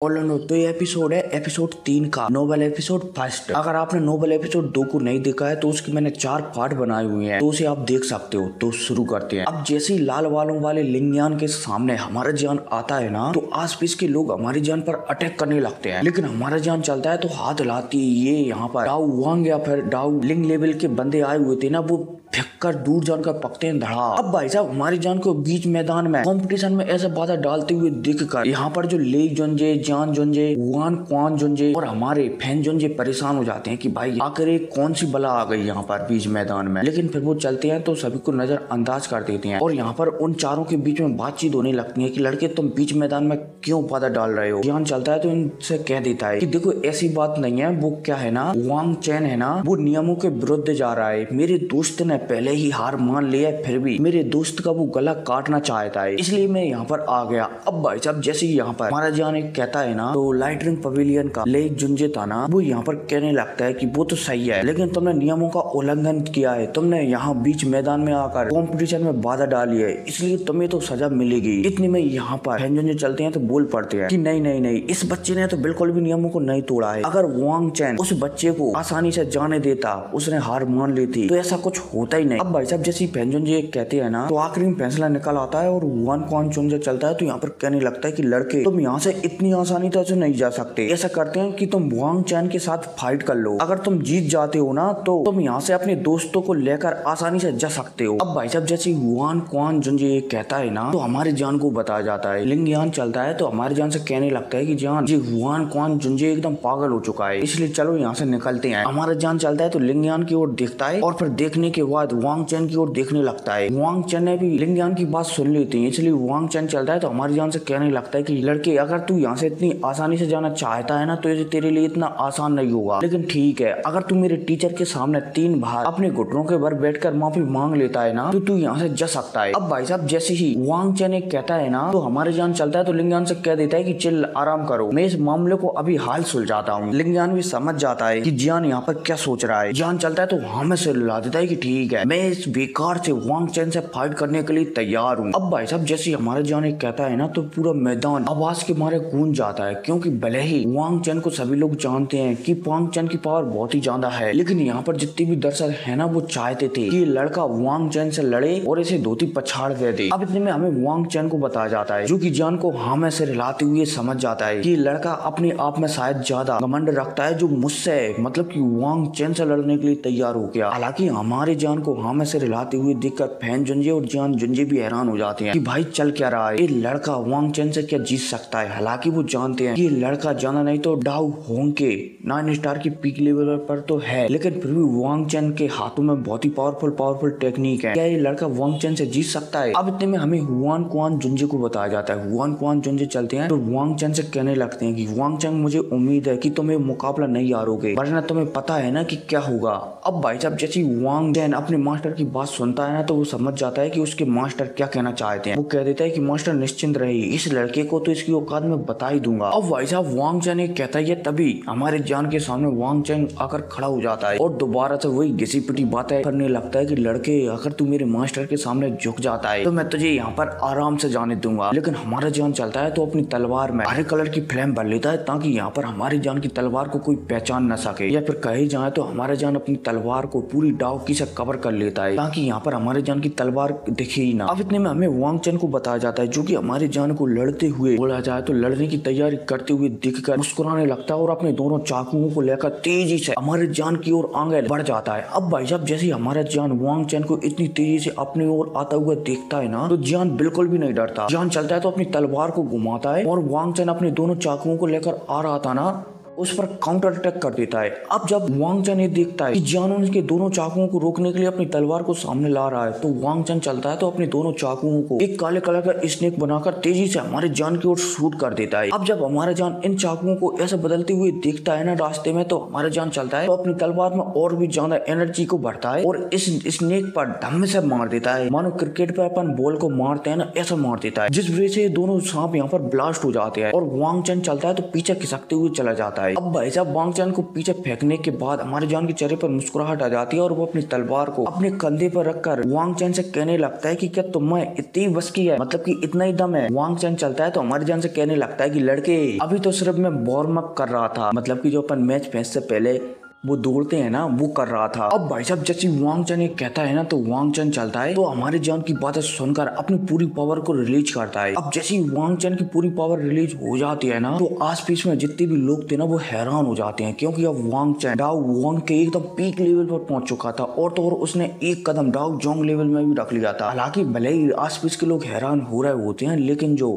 और लो तो ये एपिसोड है एपिसोड 3 का नोबल एपिसोड फर्स्ट। अगर आपने नोबल एपिसोड 2 को नहीं देखा है तो उसकी मैंने 4 पार्ट बनाए हुए हैं, तो उसे आप देख सकते हो। तो शुरू करते हैं। अब जैसे ही लाल वालों वाले लिंगयान के सामने हमारा जान आता है ना, तो आस पास के लोग हमारी जान पर अटैक करने लगते हैं, लेकिन हमारा जान चलता है तो हाथ हिलाती ये यहाँ पर डाउ वांग या फिर डाउ लिंग लेवल के बंदे आए हुए थे ना, वो फेंककर दूर जानकर पकते हैं धड़ा। अब भाई साहब हमारी जान को बीच मैदान में कंपटीशन में ऐसे बाधा डालते हुए दिखकर यहाँ पर जो ले जुंजे, जान जुंजे, वान क्वान जुंजे और हमारे फैन जुंजे परेशान हो जाते हैं कि भाई आखिर एक कौन सी बला आ गई यहाँ पर बीच मैदान में। लेकिन फिर वो चलते हैं तो सभी को नजरअंदाज कर देते हैं और यहाँ पर उन चारों के बीच में बातचीत होने लगती है कि लड़के तुम बीच मैदान में क्यों बाधा डाल रहे हो। जान चलता है तो इनसे कह देता है कि देखो ऐसी बात नहीं है, वो क्या है ना, वांग चैन है ना, वो नियमों के विरुद्ध जा रहा है। मेरे दोस्त ने पहले ही हार मान लिया, फिर भी मेरे दोस्त का वो गला काटना चाहता है, इसलिए मैं यहाँ पर आ गया। अब भाई साहब जैसे ही यहाँ पर हमारा जान एक कहता है ना, तो लाइट रिंग पवेलियन का ले जुंजे था ना, वो यहाँ पर कहने लगता है कि वो तो सही है, लेकिन तुमने नियमों का उल्लंघन किया है, तुमने यहाँ बीच मैदान में आकर कॉम्पिटिशन में बाधा डाली है, इसलिए तुम्हें तो सजा मिलेगी। इतने में यहाँ पर जुंजे चलते हैं तो बोल पड़ते हैं कि नहीं नहीं नहीं, इस बच्चे ने तो बिल्कुल भी नियमों को नहीं तोड़ा है। अगर वांग चैन उस बच्चे को आसानी से जाने देता, उसने हार मान ली थी, तो ऐसा कुछ होता ही नहीं। अब भाई साहब जैसे पेंजुंजे कहते हैं ना, तो आखिरी में फैसला निकल आता है और वन कौन चुनजे चलता है। तो यहाँ पर कहने लगता है कि लड़के तुम यहाँ से इतनी आसानी से नहीं जा सकते, ऐसा करते हैं कि तुम वांग चैन के साथ फाइट कर लो, अगर तुम जीत जाते हो ना तो तुम यहाँ से अपने दोस्तों को लेकर आसानी से जा सकते हो। अब भाई साहब जैसे वन कौन जुंजे कहता है ना, तो हमारे जान को बताया जाता है। लिंगयान चलता है तो हमारे जान से कहने लगता है कि जान जी वन कौन जुंजे एकदम पागल हो चुका है, इसलिए चलो यहाँ से निकलते हैं। हमारा जान चलता है तो लिंगयान की ओर देखता है और फिर देखने के बाद वांग चैन की ओर देखने लगता है। वांग चैन ने भी लिंगयान की बात सुन ली थी, इसलिए वांग चैन चलता है तो हमारी जान से कहने लगता है कि लड़के अगर तू यहाँ से इतनी आसानी से जाना चाहता है ना, तो ये तेरे लिए इतना आसान नहीं होगा, लेकिन ठीक है, अगर तू मेरे टीचर के सामने 3 बार अपने घुटनों के भर बैठकर माफी मांग लेता है ना, तो तू यहाँ से जा सकता है। अब भाई साहब जैसे ही वांग चैन एक कहता है ना, तो हमारे जान चलता है तो लिंगयान से कह देता है कि चिल आराम करो, मैं इस मामले को अभी हाल सुलझाता हूँ। लिंगयान भी समझ जाता है कि जान यहाँ पर क्या सोच रहा है। जान चलता है तो हमें से ला देता है कि ठीक है, मैं इस बेकार से वांग चैन से फाइट करने के लिए तैयार हूँ। अब भाई साहब जैसे हमारे जान एक कहता है ना, तो पूरा मैदान आवाज के मारे गूंज जाता है, क्योंकि भले ही वांग चैन को सभी लोग जानते हैं कि वांग चैन की पावर बहुत ही ज्यादा है, लेकिन यहाँ पर जितने भी दर्शक है ना, वो चाहते थे कि लड़का वांग चैन से लड़े और इसे धोती पछाड़ दे दे। अब इतने में हमें वांग चैन को बताया जाता है, जो कि जान को हमें से हिलाते हुए समझ जाता है कि लड़का अपने आप में शायद ज्यादा घमंड रखता है, जो मुझसे मतलब कि वांग चैन से लड़ने के लिए तैयार हो गया। हालांकि हमारे जान को हमें से हिलाते हुए देखकर फैन जुंजे और जान जुंजे भी हैरान हो जाते हैं कि भाई चल क्या रहा है, ये लड़का वांग चैन से क्या जीत सकता है। हालांकि वो जानते हैं ये लड़का जाना नहीं तो डाउ होंग के 9 स्टार की पीक लेवल पर तो है, लेकिन फिर भी वांग चैन के हाथों में बहुत ही पावरफुल टेक्निक है। क्या ये लड़का वांग चैन से जीत सकता है। अब इतने में हमें हुआन क्वान जुंजे को बताया जाता है। हुआन क्वान जुंजे चलते हैं तो वांग चैन से कहने लगते हैं कि वांग चैन मुझे उम्मीद है कि तुम्हें मुकाबला नहीं हारोगे, वरना तुम्हें पता है ना कि क्या होगा। अब भाई साहब जैसे वांग चैन अपने मास्टर की बात सुनता है ना, तो वो समझ जाता है कि उसके मास्टर क्या कहना चाहते हैं। वो कह देता है कि मास्टर निश्चिंत रहिए, इस लड़के को तो इसकी औकात में बता ही दूंगा। अब भाई साहब वांग चैन कहता है, तभी हमारे जान के सामने वांग चैन आकर खड़ा हो जाता है और दोबारा से वही घिसी पिटी बातें करने लगता है कि लड़के अगर तू मेरे मास्टर के सामने झुक जाता है तो मैं तुझे यहाँ पर आराम से जाने दूंगा। लेकिन हमारा जान चलता है तो अपनी तलवार में हरे कलर की फ्लेम भर लेता है, ताकि यहाँ पर हमारी जान की तलवार को कोई पहचान न सके, या फिर कहे जाए तो हमारा जान अपनी तलवार को पूरी डाउकी से कवर कर लेता है, ताकि यहाँ पर हमारे जान की तलवार दिखे ही ना। अब इतने में हमें वांग चैन को बताया जाता है, जो कि हमारे जान को लड़ते हुए बोला जाए तो लड़ने की तैयारी करते हुए दिखकर मुस्कुराने लगता है और अपने दोनों चाकुओं को लेकर तेजी से हमारे जान की ओर आगे बढ़ जाता है। अब भाई साहब जैसे हमारा जान वांग चैन को इतनी तेजी से अपनी ओर आता हुआ देखता है ना, तो जान बिल्कुल भी नहीं डरता। जान चलता है तो अपनी तलवार को घुमाता है और वांग चैन अपने दोनों चाकुओं को लेकर आ रहा था ना, उस पर काउंटर अटैक कर देता है। अब जब वांग चैन ये देखता है कि जान उसके दोनों चाकुओं को रोकने के लिए अपनी तलवार को सामने ला रहा है, तो वांग चैन चलता है तो अपने दोनों चाकुओं को एक काले कलर का स्नेक बनाकर तेजी से हमारे जान की ओर शूट कर देता है। अब जब हमारा जान इन चाकुओं को ऐसे बदलते हुए देखता है ना रास्ते में, तो हमारा जान चलता है तो अपनी तलवार में और भी ज्यादा एनर्जी को भरता है और इस स्नेक पर धम्म से मार देता है, मानो क्रिकेट पे अपन बॉल को मारते हैं ना, ऐसा मार देता है, जिस वजह से दोनों सांप यहाँ पर ब्लास्ट हो जाते हैं और वांग चैन चलता है तो पीछे खिसकते हुए चला जाता है। है। अब भाई साहब वांग चैन को पीछे फेंकने के बाद हमारे जान के चेहरे पर मुस्कुराहट आ जाती है और वो अपनी तलवार को अपने कंधे पर रखकर वांग चैन से कहने लगता है कि क्या तुम में इतनी बस की है, मतलब कि इतना ही दम है। वांग चैन चलता है तो हमारे जान से कहने लगता है कि लड़के अभी तो सिर्फ मैं वार्म अप कर रहा था, मतलब कि जो अपन मैच से पहले वो दौड़ते हैं ना वो कर रहा था। अब भाई साहब जैसे वांग चैन ये कहता है ना तो वांग चैन चलता है तो हमारे जान की बातें सुनकर अपनी पूरी पावर को रिलीज करता है। अब जैसे ही वांग चैन की पूरी पावर रिलीज हो जाती है ना तो आस पास में जितने भी लोग थे ना वो हैरान हो जाते हैं, क्योंकि अब वांग चैन डाउ वांग के एकदम पीक लेवल पर पहुंच चुका था और तो और उसने एक कदम डाउ जोंग लेवल में भी रख लिया था। हालांकि भले ही आस पास के लोग हैरान हो रहे होते हैं, लेकिन जो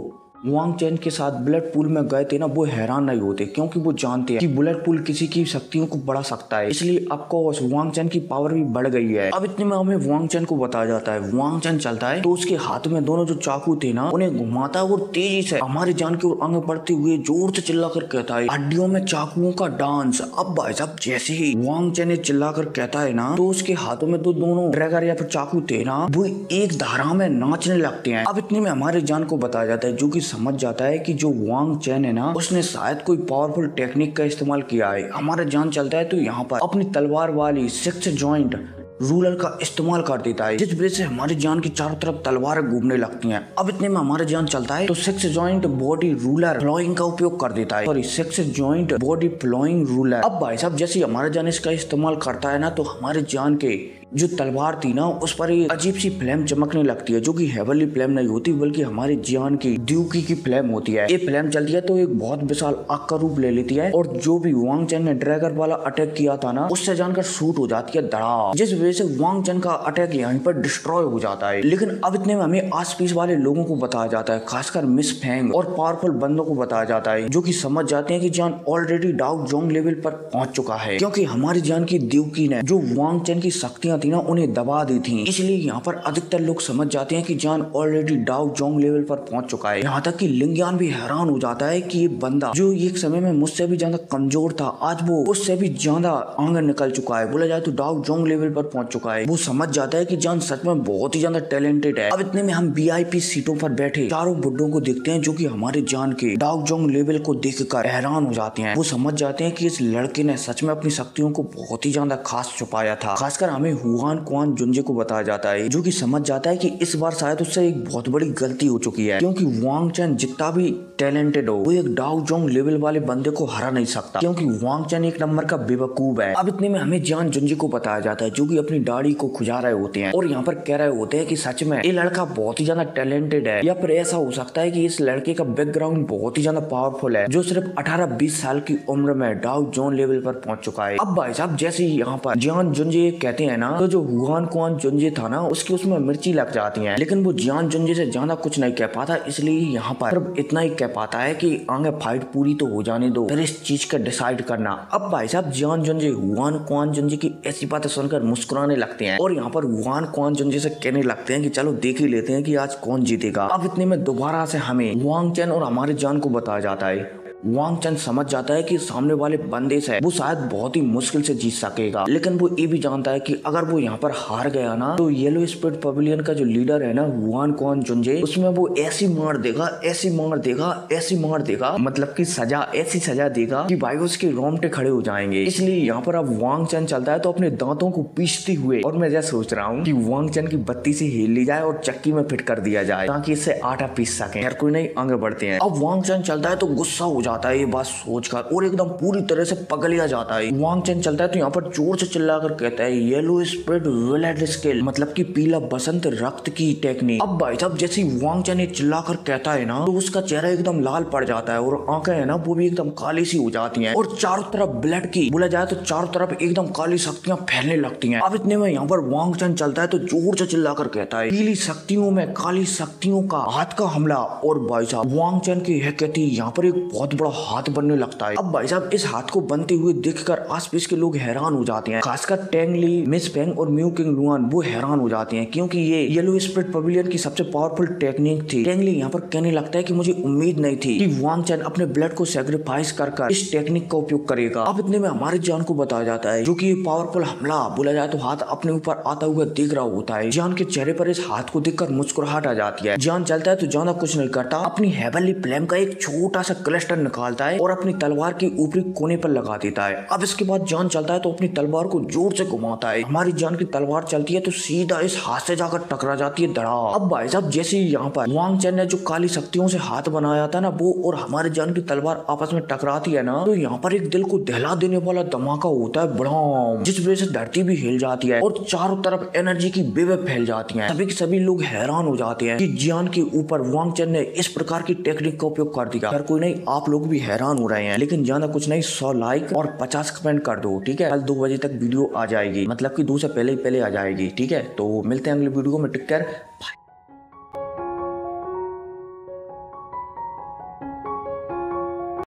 वांग चैन के साथ बुलेट पूल में गए थे ना वो हैरान नहीं होते, क्योंकि वो जानते हैं कि बुलेट पूल किसी की शक्तियों को बढ़ा सकता है। इसलिए आपको वांग चैन की पावर भी बढ़ गई है। अब इतने में हमें वांग चैन को बताया जाता है। वांग चैन चलता है तो उसके हाथ में दोनों जो चाकू थे ना उन्हें घुमाता है और तेजी से हमारी जान की ओर आगे बढ़ते हुए जोर से चिल्लाकर कहता है, हड्डियों में चाकुओं का डांस। अब भाई साहब जैसे ही वांग चैन चिल्लाकर कहता है ना तो उसके हाथों में तो दोनों ड्रैगर या फिर चाकू थे ना वो एक धारा में नाचने लगते हैं। अब इतने में हमारे जान को बताया जाता है, जो कि समझ जाता है कि जो वांग चैन है ना उसने शायद कोई पावरफुल टेक्निक का इस्तेमाल किया है। हमारा जान चलता है तो यहाँ पर अपनी तलवार वाली 6 जॉइंट रूलर का इस्तेमाल कर देता है, जिस वजह से हमारी जान की चारों तरफ तलवारें घूमने लगती हैं। अब इतने में हमारा जान चलता है तो 6 जॉइंट बॉडी रूलर फ्लोइंग का उपयोग कर देता है, sorry 6 joint body flowing ruler. अब भाई साहब जैसे हमारा जान इसका इस्तेमाल करता है ना तो हमारे जान के जो तलवार थी ना उस पर एक अजीब सी फ्लेम चमकने लगती है, जो कि हेवनली फ्लेम नहीं होती बल्कि हमारी जान की ड्यूकी की फ्लेम होती है। ये फ्लेम चलती है तो एक बहुत विशाल आग का रूप ले लेती है और जो भी वांग चैन ने ड्रैगर वाला अटैक किया था ना उससे जानकर शूट हो जाती है धड़ाम, जिस वजह से वांग चैन का अटैक यहाँ पर डिस्ट्रॉय हो जाता है। लेकिन अब इतने में हमें आस पास वाले लोगों को बताया जाता है, खासकर मिस फेंग और पावरफुल बंदों को बताया जाता है, जो कि समझ जाते हैं कि जान ऑलरेडी डाउ जोंग लेवल पर पहुंच चुका है, क्योंकि हमारी जान की ड्यूकी ने जो वांग चैन की शक्तियां थी ना उन्हें दबा दी थी। इसलिए यहाँ पर अधिकतर लोग समझ जाते हैं कि जान ऑलरेडी डाउ जोंग लेवल पर पहुंच चुका है। यहाँ तक कि लिंगियान भी हैरान हो जाता है कि ये बंदा जो एक समय में मुझसे भी ज्यादा कमजोर था आज वो उससे भी ज्यादा आगे निकल चुका है, बोला जाए तो डाउ जोंग लेवल पर पहुंच चुका है। वो समझ जाता है कि जान सच में बहुत ही ज्यादा टैलेंटेड है। अब इतने में हम VIP सीटों पर बैठे चारों बुड्ढों को देखते हैं, जो कि हमारे जान के डाउ जोंग लेवल को देखकर हैरान हो जाते हैं। वो समझ जाते हैं कि इस लड़के ने सच में अपनी शक्तियों को बहुत ही ज्यादा खास छुपाया था। खासकर हमें हुआन क्वान जुंजे को बताया जाता है, जो कि समझ जाता है कि इस बार शायद उससे एक बहुत बड़ी गलती हो चुकी है, क्योंकि वांग चैन जितना भी टैलेंटेड हो वो एक डाउ जोंग लेवल वाले बंदे को हरा नहीं सकता, क्योंकि वांग चैन एक नंबर का बेवकूफ है। अब इतने में हमें जान जुंजे को बताया जाता है, जो कि अपनी दाढ़ी को खुजा रहे होते हैं और यहाँ पर कह रहे होते हैं कि सच में ये लड़का बहुत ही ज्यादा टैलेंटेड है, या फिर ऐसा हो सकता है कि इस लड़के का बैकग्राउंड बहुत ही ज्यादा पावरफुल है, जो सिर्फ 18-20 साल की उम्र में डाउ जोंग लेवल पर पहुंच चुका है। अब भाई साहब जैसे ही यहाँ पर जान जुंजे कहते हैं ना तो जो हुआन क्वान जुंजे था ना उसकी उसमें मिर्ची लग जाती है, लेकिन वो जान जुंजे से ज्यादा कुछ नहीं कह पाता, इसलिए यहाँ पर सिर्फ इतना ही कह पाता है कि आगे फाइट पूरी तो हो जाने दो फिर इस चीज का डिसाइड करना। अब भाई साहब जान जुंजे हुआन क्वान जुंजे की ऐसी बातें सुनकर मुस्कुराने लगते हैं और यहाँ पर हुआन क्वान जुंजे से कहने लगते हैं कि चलो देख ही लेते हैं कि आज कौन जीतेगा। अब इतने में दोबारा से हमें वांग चैन और हमारे जान को बताया जाता है। वांग चैन समझ जाता है कि सामने वाले बंदे से वो शायद बहुत ही मुश्किल से जीत सकेगा, लेकिन वो ये भी जानता है कि अगर वो यहाँ पर हार गया ना तो येलो स्पिरिट पवेलियन का जो लीडर है ना हुआन क्वान जुंजे उसमें वो ऐसी मार देगा ऐसी मार देगा ऐसी मार देगा, मतलब कि सजा ऐसी सजा देगा कि भाई उसके रोंगटे खड़े हो जाएंगे। इसलिए यहाँ पर अब वांग चैन चलता है तो अपने दांतों को पीसते हुए, और मैं जैसे सोच रहा हूँ कि वांग चैन की बत्ती से हिल ली जाए और चक्की में फिट कर दिया जाए ताकि इससे आटा पीस सके। यार कोई नहीं, आगे बढ़ते हैं। अब वांग चैन चलता है तो गुस्सा हो जाता है ये बात सोचकर और एकदम पूरी तरह से पगलिया जाता है। वांग चैन चलता है तो यहाँ पर जोर से चिल्लाकर कहता है येलो स्प्रेड विलेट स्किल, मतलब कि पीला बसंत रक्त की टेक्निक। अब भाई साहब जैसे ही वांग चैन चिल्लाकर कहता है ना तो उसका चेहरा एकदम लाल पड़ जाता है और आंखें है ना वो भी एकदम काली सी हो जाती हैं और चारों तरफ ब्लड की बोला जाए तो चारों तरफ एकदम काली शक्तियां फैलने लगती हैं। अब इतने में यहाँ पर वांग चैन चलता है तो जोर से चिल्लाकर कहता है पीली शक्तियों में काली शक्तियों का हाथ का हमला। और भाई साहब वांग चैन की यह कहती यहाँ पर एक बहुत बड़ा हाथ बनने लगता है। अब भाई साहब इस हाथ को बनते हुए देखकर आसपास के लोग हैरान हो जाते हैं, खासकर टेंग ली, मिस फेंग और म्यू किंग लुआन वो हैरान हो जाते हैं, क्योंकि ये येलो स्पिरिट पवेलियन की सबसे पावरफुल टेक्निक थी। टेंग ली यहाँ पर कहने लगता है कि मुझे उम्मीद नहीं थी कि वांग चैन अपने ब्लड को सैक्रिफाइस कर इस टेक्निक का उपयोग करेगा। अब इतने में हमारे जान को बताया जाता है जो कि पावरफुल हमला बोला जाए तो हाथ अपने ऊपर आता हुआ देख रहा होता है। जान के चेहरे पर इस हाथ को देखकर मुस्कुराहट आ जाती है। जान चलता है तो ज्यादा कुछ नहीं करता, अपनी हेवनली फ्लेम का एक छोटा सा क्लस्टर निकालता है और अपनी तलवार के ऊपरी कोने पर लगा देता है। अब इसके बाद जान चलता है तो अपनी तलवार को जोर से घुमाता है। हमारी जान की तलवार चलती है तो सीधा इस हाथ से जाकर टकरा जाती है धड़ा। अब भाई साहब जैसे ही यहाँ पर वांग चैन ने जो काली शक्तियों से हाथ बनाया था ना, वो और हमारी जान की तलवार आपस में टकराती है ना, तो यहाँ पर एक दिल को दहला देने वाला धमाका होता है बड़ा, जिस वजह से धरती भी हिल जाती है और चारों तरफ एनर्जी की वेव फैल जाती है। सभी के सभी लोग हैरान हो जाते हैं कि जियान के ऊपर वांग चैन ने इस प्रकार की टेक्निक का उपयोग कर दिया। अगर कोई नहीं, आप लोग भी हैरान हो रहे हैं, लेकिन ज्यादा कुछ नहीं, 100 लाइक और 50 कमेंट कर दो, ठीक है। कल 2 बजे तक वीडियो आ जाएगी, मतलब कि 2 से पहले ही आ जाएगी, ठीक है। तो मिलते हैं अगले वीडियो में, टेक केयर, बाय।